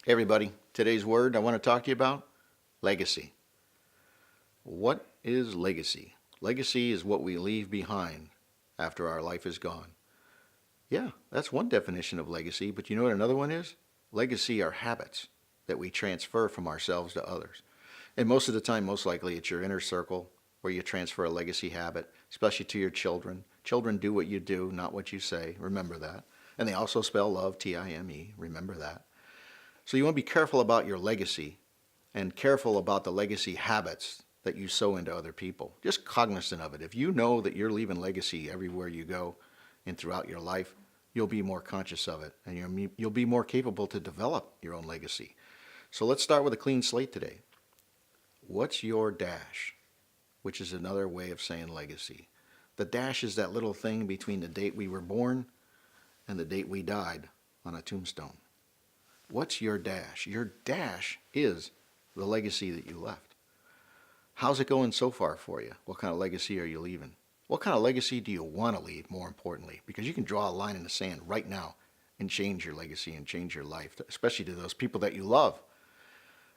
Hey everybody, today's word I want to talk to you about, legacy. What is legacy? Legacy is what we leave behind after our life is gone. Yeah, that's one definition of legacy, but you know what another one is? Legacy are habits that we transfer from ourselves to others. And most of the time, most likely, it's your inner circle where you transfer a legacy habit, especially to your children. Children do what you do, not what you say. Remember that. And they also spell love, T-I-M-E. Remember that. So you want to be careful about your legacy and careful about the legacy habits that you sow into other people. Just cognizant of it. If you know that you're leaving legacy everywhere you go and throughout your life, you'll be more conscious of it and you'll be more capable to develop your own legacy. So let's start with a clean slate today. What's your dash? Which is another way of saying legacy. The dash is that little thing between the date we were born and the date we died on a tombstone. What's your dash? Your dash is the legacy that you left. How's it going so far for you? What kind of legacy are you leaving? What kind of legacy do you want to leave, more importantly? Because you can draw a line in the sand right now and change your legacy and change your life, especially to those people that you love.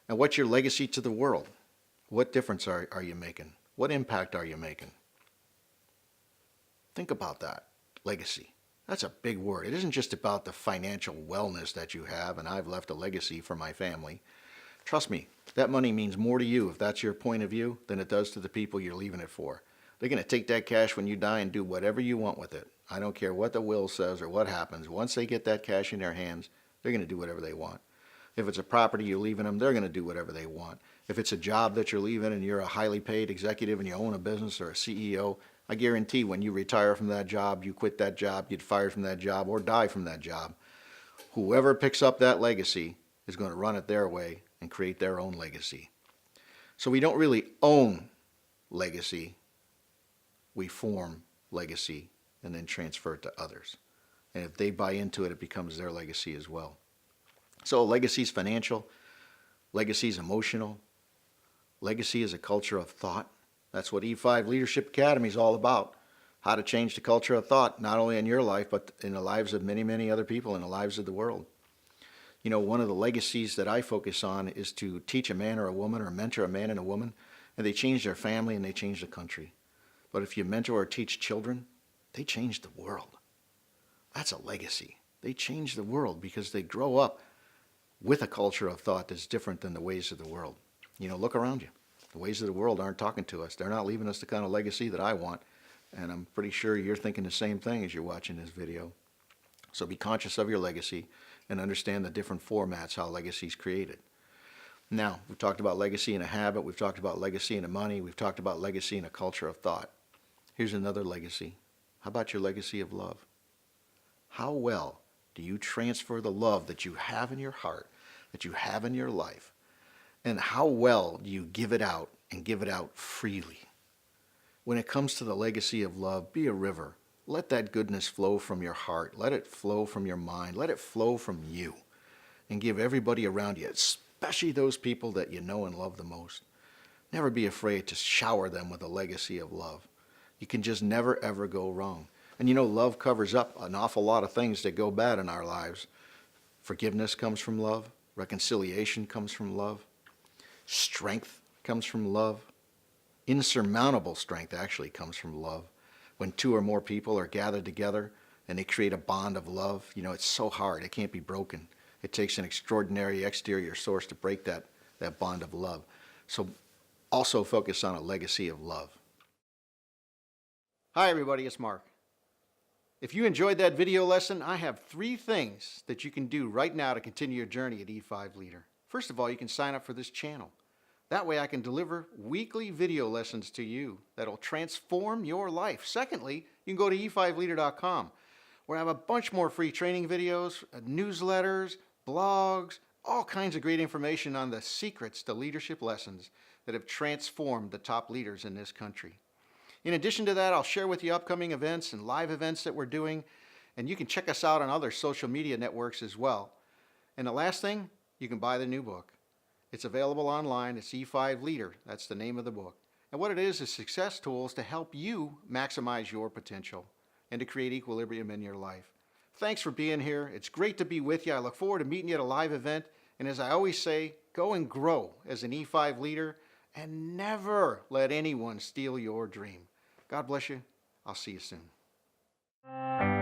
And what's your legacy to the world? What difference are you making? What impact are you making? Think about that. Legacy. That's a big word. It isn't just about the financial wellness that you have, and I've left a legacy for my family. Trust me, that money means more to you if that's your point of view than it does to the people you're leaving it for. They're going to take that cash when you die and do whatever you want with it. I don't care what the will says or what happens. Once they get that cash in their hands, they're going to do whatever they want. If it's a property you're leaving them, they're going to do whatever they want. If it's a job that you're leaving and you're a highly paid executive and you own a business or a CEO, I guarantee when you retire from that job, you quit that job, get fired from that job, or die from that job, whoever picks up that legacy is going to run it their way and create their own legacy. So we don't really own legacy. We form legacy and then transfer it to others. And if they buy into it, it becomes their legacy as well. So legacy is financial, legacy is emotional, legacy is a culture of thought. That's what E5 Leadership Academy is all about. How to change the culture of thought, not only in your life, but in the lives of many, many other people, in the lives of the world. You know, one of the legacies that I focus on is to teach a man or a woman or mentor a man and a woman, and they change their family and they change the country. But if you mentor or teach children, they change the world. That's a legacy. They change the world because they grow up with a culture of thought that's different than the ways of the world. You know, look around you. The ways of the world aren't talking to us. They're not leaving us the kind of legacy that I want. And I'm pretty sure you're thinking the same thing as you're watching this video. So be conscious of your legacy and understand the different formats how legacy is created. Now, we've talked about legacy in a habit. We've talked about legacy in a money. We've talked about legacy in a culture of thought. Here's another legacy. How about your legacy of love? How well do you transfer the love that you have in your heart, that you have in your life? And how well do you give it out and give it out freely? When it comes to the legacy of love, be a river. Let that goodness flow from your heart. Let it flow from your mind. Let it flow from you. And give everybody around you, especially those people that you know and love the most. Never be afraid to shower them with a legacy of love. You can just never, ever go wrong. And you know, love covers up an awful lot of things that go bad in our lives. Forgiveness comes from love. Reconciliation comes from love. Strength comes from love. Insurmountable strength actually comes from love. When two or more people are gathered together and they create a bond of love, you know, it's so hard. It can't be broken. It takes an extraordinary exterior source to break that bond of love. So also focus on a legacy of love. Hi everybody, it's Mark. If you enjoyed that video lesson, I have 3 things that you can do right now to continue your journey at E5 Leader. First of all, you can sign up for this channel. That way I can deliver weekly video lessons to you that'll transform your life. Secondly, you can go to e5leader.com where I have a bunch more free training videos, newsletters, blogs, all kinds of great information on the secrets to leadership lessons that have transformed the top leaders in this country. In addition to that, I'll share with you upcoming events and live events that we're doing, and you can check us out on other social media networks as well. And the last thing, you can buy the new book. It's available online. It's E5 Leader. That's the name of the book. And what it is success tools to help you maximize your potential and to create equilibrium in your life. Thanks for being here. It's great to be with you. I look forward to meeting you at a live event And as I always say, go and grow as an E5 leader and never let anyone steal your dream. God bless you. I'll see you soon.